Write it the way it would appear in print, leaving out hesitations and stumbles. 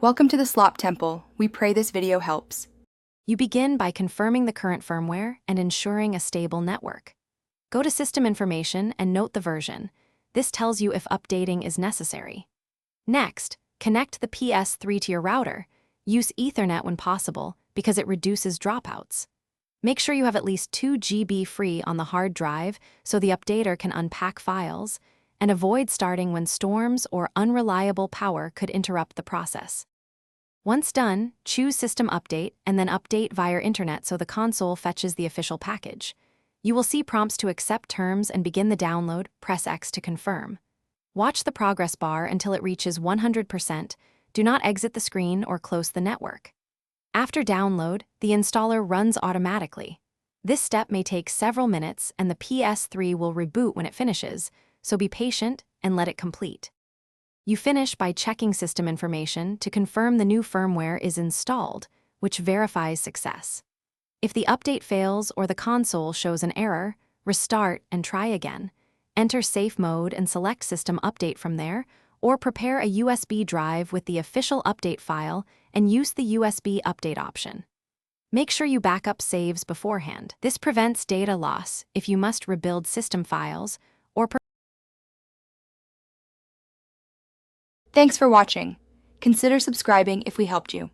Welcome to the Slop Temple. We pray this video helps. You begin by confirming the current firmware and ensuring a stable network. Go to System Information and note the version. This tells you if updating is necessary. Next, connect the Ps3 to your router. Use Ethernet when possible because it reduces dropouts. Make sure you have at least 2 GB free on the hard drive so the updater can unpack files, and avoid starting when storms or unreliable power could interrupt the process. Once done, choose System Update and then update via Internet so the console fetches the official package. You will see prompts to accept terms and begin the download. Press X to confirm. Watch the progress bar until it reaches 100%. Do not exit the screen or close the network. After download, the installer runs automatically. This step may take several minutes and the Ps3 will reboot when it finishes, so be patient and let it complete. You finish by checking system information to confirm the new firmware is installed, which verifies success. If the update fails or the console shows an error, restart and try again. Enter safe mode and select System Update from there, or prepare a USB drive with the official update file and use the USB update option. Make sure you back up saves beforehand. This prevents data loss if you must rebuild system files or Thanks for watching. Consider subscribing if we helped you.